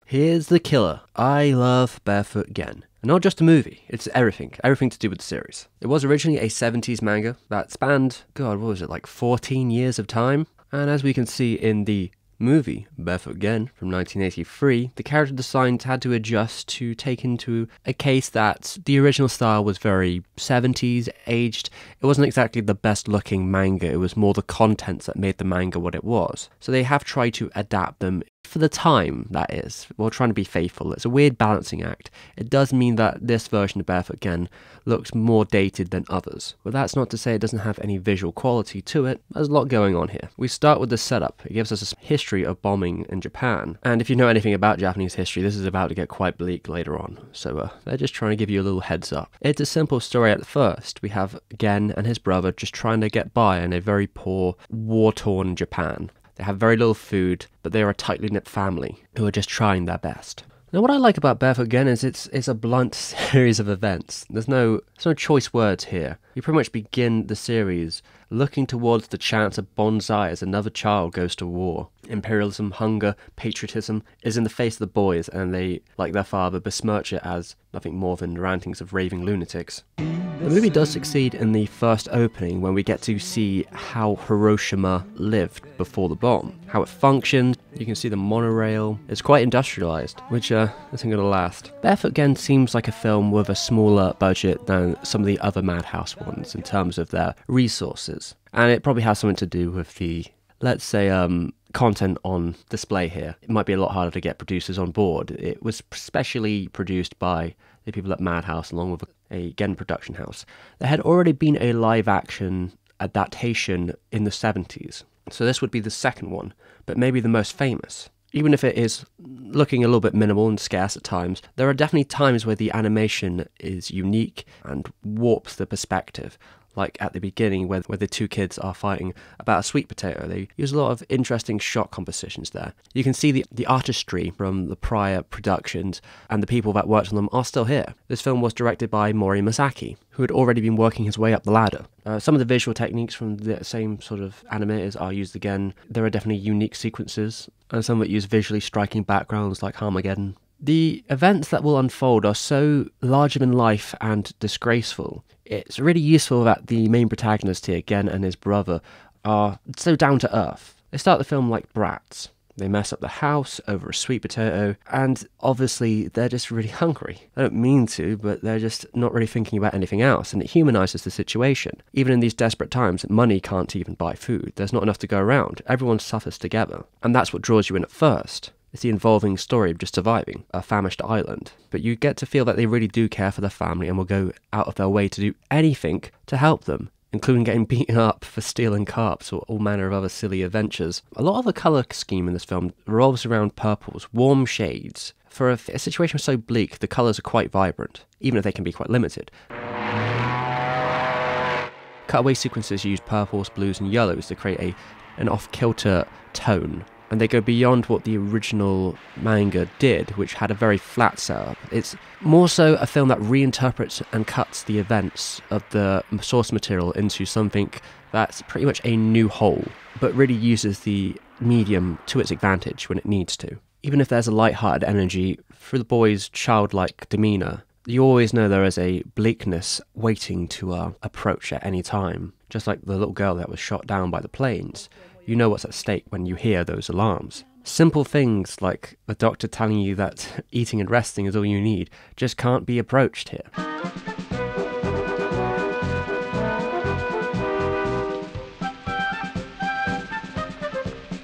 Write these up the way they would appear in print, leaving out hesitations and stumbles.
Here's the killer. I love Barefoot Gen. And not just a movie, it's everything to do with the series. It was originally a 70s manga that spanned, God, what was it, like 14 years of time? And as we can see in the movie Barefoot Gen from 1983, the character designs had to adjust to take into a case that the original style was very 70s aged. It wasn't exactly the best looking manga, it was more the contents that made the manga what it was. So they have tried to adapt them for the time, that is, while trying to be faithful. It's a weird balancing act. It does mean that this version of Barefoot Gen looks more dated than others. But that's not to say it doesn't have any visual quality to it. There's a lot going on here. We start with the setup. It gives us a history of bombing in Japan. And if you know anything about Japanese history, this is about to get quite bleak later on. So they're just trying to give you a little heads up. It's a simple story at first. We have Gen and his brother just trying to get by in a very poor, war-torn Japan. They have very little food, but they are a tightly knit family who are just trying their best. Now, what I like about Barefoot Gen is it's a blunt series of events. There's no choice words here. You pretty much begin the series looking towards the chance of bonsai as another child goes to war. Imperialism, hunger, patriotism is in the face of the boys, and they, like their father, besmirch it as nothing more than rantings of raving lunatics. The movie does succeed in the first opening when we get to see how Hiroshima lived before the bomb, how it functioned. You can see the monorail. It's quite industrialized, which isn't going to last. Barefoot Gen seems like a film with a smaller budget than some of the other Madhouse ones in terms of their resources. And it probably has something to do with the, let's say, content on display here. It might be a lot harder to get producers on board. It was specially produced by the people at Madhouse along with a Gen production house. There had already been a live-action adaptation in the 70s, so this would be the second one, but maybe the most famous. Even if it is looking a little bit minimal and scarce at times, there are definitely times where the animation is unique and warps the perspective. Like at the beginning where the two kids are fighting about a sweet potato. They use a lot of interesting shot compositions there. You can see the artistry from the prior productions, and the people that worked on them are still here. This film was directed by Mori Masaki, who had already been working his way up the ladder. Some of the visual techniques from the same sort of animators are used again. There are definitely unique sequences, and some that use visually striking backgrounds like Armageddon. The events that will unfold are so larger than life and disgraceful. It's really useful that the main protagonist here, Gen and his brother, are so down to earth. They start the film like brats. They mess up the house over a sweet potato, and obviously they're just really hungry. They don't mean to, but they're just not really thinking about anything else, and it humanizes the situation. Even in these desperate times, money can't even buy food. There's not enough to go around. Everyone suffers together, and that's what draws you in at first. It's the involving story of just surviving a famished island. But you get to feel that they really do care for their family and will go out of their way to do anything to help them, including getting beaten up for stealing carps or all manner of other silly adventures. A lot of the colour scheme in this film revolves around purples, warm shades. For a situation so bleak, the colours are quite vibrant, even if they can be quite limited. Cutaway sequences use purples, blues and yellows to create an off-kilter tone. And they go beyond what the original manga did, which had a very flat setup. It's more so a film that reinterprets and cuts the events of the source material into something that's pretty much a new whole, but really uses the medium to its advantage when it needs to. Even if there's a light-hearted energy, through the boys' childlike demeanour, you always know there is a bleakness waiting to approach at any time. Just like the little girl that was shot down by the planes. You know what's at stake when you hear those alarms. Simple things like the doctor telling you that eating and resting is all you need just can't be approached here.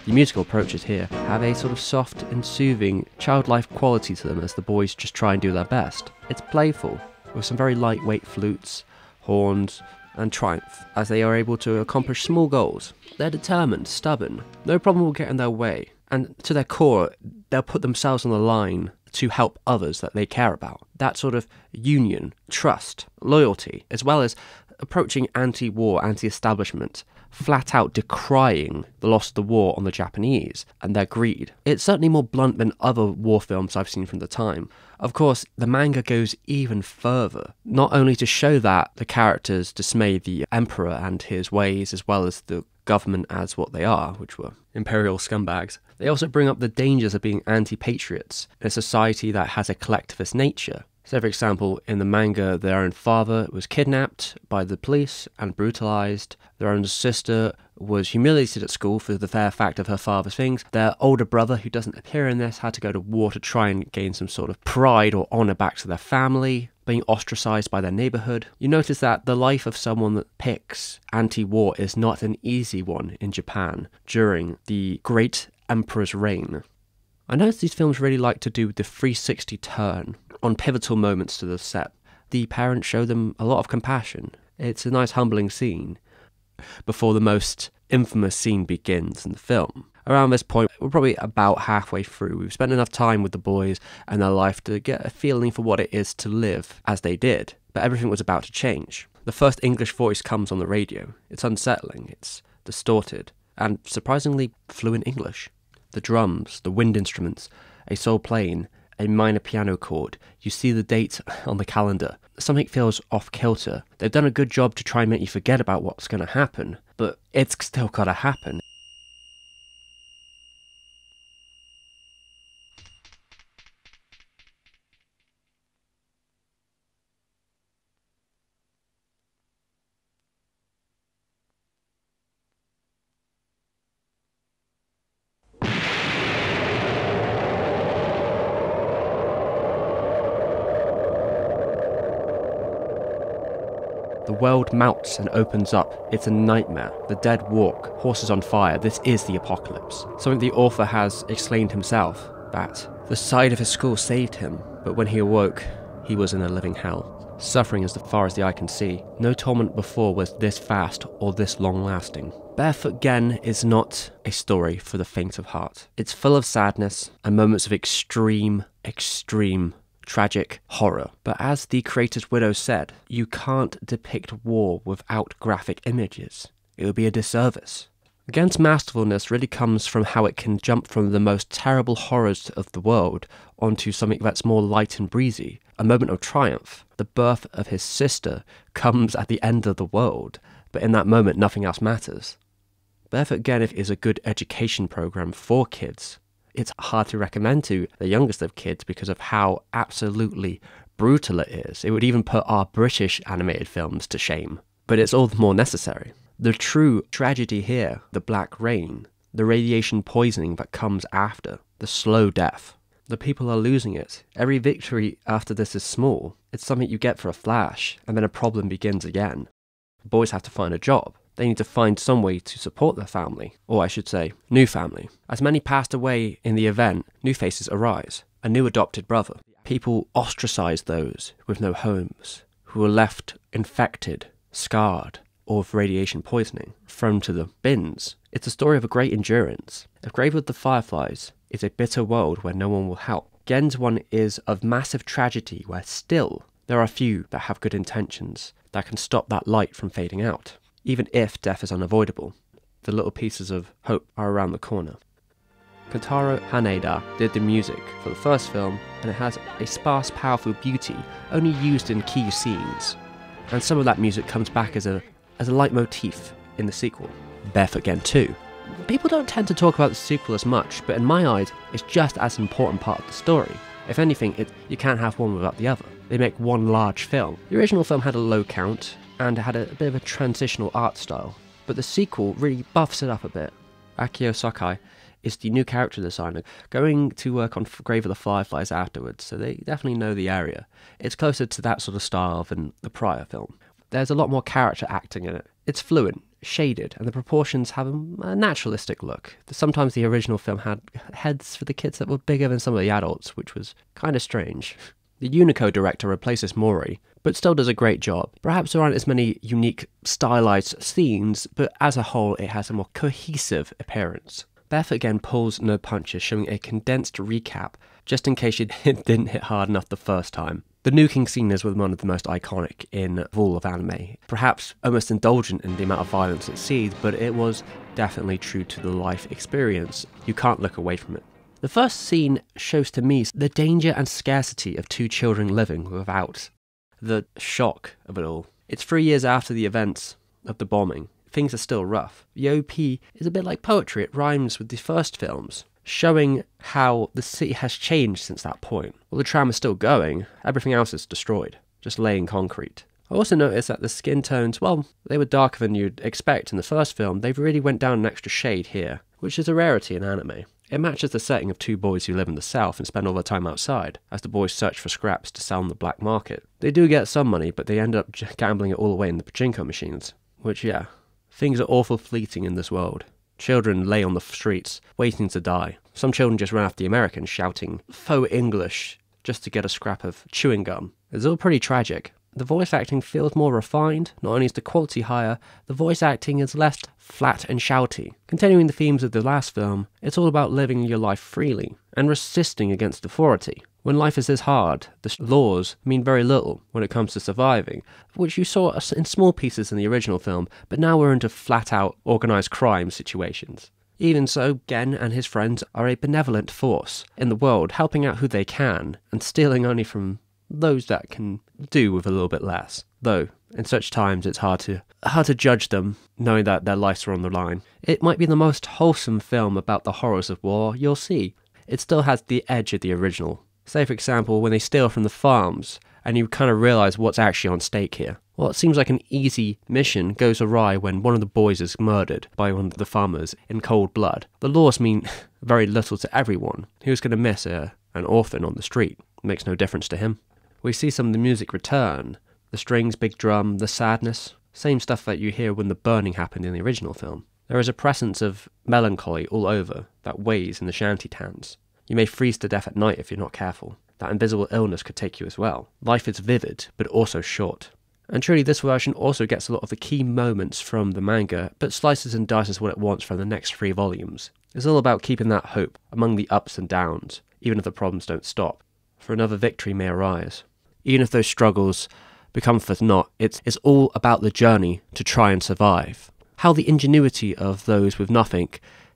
The musical approaches here have a sort of soft and soothing childlike quality to them as the boys just try and do their best. It's playful, with some very lightweight flutes, horns, and triumph, as they are able to accomplish small goals. They're determined, stubborn, no problem will get in their way, and to their core, they'll put themselves on the line to help others that they care about. That sort of union, trust, loyalty, as well as approaching anti-war, anti-establishment, flat out decrying the loss of the war on the Japanese and their greed. It's certainly more blunt than other war films I've seen from the time. Of course, the manga goes even further, not only to show that the characters dismay the emperor and his ways, as well as the government as what they are, which were imperial scumbags. They also bring up the dangers of being anti-patriots in a society that has a collectivist nature. So, for example, in the manga, their own father was kidnapped by the police and brutalized. Their own sister was humiliated at school for the fair fact of her father's things. Their older brother, who doesn't appear in this, had to go to war to try and gain some sort of pride or honor back to their family, being ostracized by their neighborhood. You notice that the life of someone that picks anti-war is not an easy one in Japan during the Great Emperor's reign. I noticed these films really like to do the 360 turn on pivotal moments to the set. The parents show them a lot of compassion. It's a nice humbling scene before the most infamous scene begins in the film. Around this point, we're probably about halfway through. We've spent enough time with the boys and their life to get a feeling for what it is to live as they did. But everything was about to change. The first English voice comes on the radio. It's unsettling, it's distorted, and surprisingly fluent English. The drums, the wind instruments, a sole plane, a minor piano chord. You see the date on the calendar. Something feels off-kilter. They've done a good job to try and make you forget about what's going to happen, but it's still got to happen. The world melts and opens up. It's a nightmare. The dead walk. Horses on fire. This is the apocalypse. Something the author has explained himself, that the sight of his school saved him, but when he awoke, he was in a living hell. Suffering as far as the eye can see. No torment before was this fast or this long-lasting. Barefoot Gen is not a story for the faint of heart. It's full of sadness and moments of extreme tragic horror. But as the creator's widow said, you can't depict war without graphic images. It would be a disservice. Gen's masterfulness really comes from how it can jump from the most terrible horrors of the world onto something that's more light and breezy, a moment of triumph. The birth of his sister comes at the end of the world, but in that moment nothing else matters. Barefoot Gen is a good education program for kids. It's hard to recommend to the youngest of kids because of how absolutely brutal it is. It would even put our British animated films to shame. But it's all the more necessary. The true tragedy here, the black rain, the radiation poisoning that comes after, the slow death. The people are losing it. Every victory after this is small. It's something you get for a flash, and then a problem begins again. The boys have to find a job. They need to find some way to support their family, or I should say, new family. As many passed away in the event, new faces arise. A new adopted brother. People ostracize those with no homes, who are left infected, scarred, or with radiation poisoning, thrown to the bins. It's a story of a great endurance. A Grave with the Fireflies is a bitter world where no one will help. Gen's one is of massive tragedy where still there are few that have good intentions that can stop that light from fading out. Even if death is unavoidable, the little pieces of hope are around the corner. Kentaro Haneda did the music for the first film, and it has a sparse, powerful beauty only used in key scenes. And some of that music comes back as a leitmotif in the sequel, Barefoot Gen 2. People don't tend to talk about the sequel as much, but in my eyes, it's just as an important part of the story. If anything, you can't have one without the other. They make one large film. The original film had a low count, and it had a bit of a transitional art style, but the sequel really buffs it up a bit. Akio Sakai is the new character designer, going to work on Grave of the Fireflies afterwards, so they definitely know the area. It's closer to that sort of style than the prior film. There's a lot more character acting in it. It's fluent, shaded, and the proportions have a naturalistic look. Sometimes the original film had heads for the kids that were bigger than some of the adults, which was kind of strange. The Unico director replaces Mori, but still does a great job. Perhaps there aren't as many unique, stylized scenes, but as a whole it has a more cohesive appearance. Barefoot Gen pulls no punches, showing a condensed recap, just in case it didn't hit hard enough the first time. The nuking scene is one of the most iconic in all of anime. Perhaps almost indulgent in the amount of violence it sees, but it was definitely true to the life experience. You can't look away from it. The first scene shows to me the danger and scarcity of two children living without the shock of it all. It's 3 years after the events of the bombing. Things are still rough. The OP is a bit like poetry. It rhymes with the first films, showing how the city has changed since that point. Well, the tram is still going, everything else is destroyed, just laying concrete. I also noticed that the skin tones, well, they were darker than you'd expect in the first film. They've really went down an extra shade here, which is a rarity in anime. It matches the setting of two boys who live in the south and spend all their time outside, as the boys search for scraps to sell on the black market. They do get some money, but they end up gambling it all away in the pachinko machines. Which, yeah, things are awful fleeting in this world. Children lay on the streets, waiting to die. Some children just run after the Americans, shouting faux English just to get a scrap of chewing gum. It's all pretty tragic. The voice acting feels more refined. Not only is the quality higher, the voice acting is less flat and shouty. Continuing the themes of the last film, it's all about living your life freely and resisting against authority. When life is this hard, the laws mean very little when it comes to surviving, which you saw in small pieces in the original film, but now we're into flat-out organised crime situations. Even so, Gen and his friends are a benevolent force in the world, helping out who they can, and stealing only from those that can do with a little bit less. Though, in such times, it's hard to judge them, knowing that their lives are on the line. It might be the most wholesome film about the horrors of war you'll see. It still has the edge of the original. Say, for example, when they steal from the farms, and you kind of realise what's actually on stake here. Well, it seems like an easy mission goes awry when one of the boys is murdered by one of the farmers in cold blood. The laws mean very little to everyone. Who's going to miss an orphan on the street? It makes no difference to him. We see some of the music return. The strings, big drum, the sadness. Same stuff that you hear when the burning happened in the original film. There is a presence of melancholy all over that weighs in the shantytowns. You may freeze to death at night if you're not careful. That invisible illness could take you as well. Life is vivid, but also short. And truly, this version also gets a lot of the key moments from the manga, but slices and dices what it wants from the next 3 volumes. It's all about keeping that hope among the ups and downs, even if the problems don't stop. For another victory may arise. Even if those struggles become for naught, it's all about the journey to try and survive. How the ingenuity of those with nothing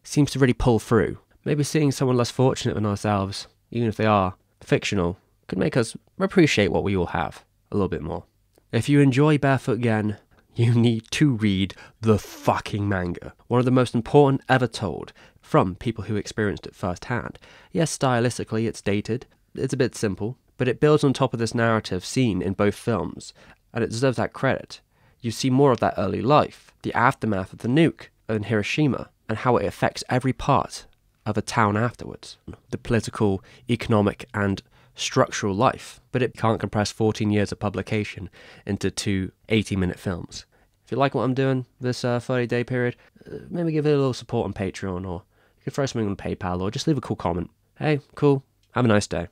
seems to really pull through. Maybe seeing someone less fortunate than ourselves, even if they are fictional, could make us appreciate what we all have a little bit more. If you enjoy Barefoot Gen, you need to read the fucking manga. One of the most important ever told from people who experienced it firsthand. Yes, stylistically it's dated, it's a bit simple, but it builds on top of this narrative seen in both films, and it deserves that credit. You see more of that early life, the aftermath of the nuke in Hiroshima, and how it affects every part of a town afterwards. The political, economic, and structural life, but it can't compress 14 years of publication into 2 80-minute films. If you like what I'm doing this 30-day period, maybe give it a little support on Patreon, or you could throw something on PayPal, or just leave a cool comment. Hey, cool, have a nice day.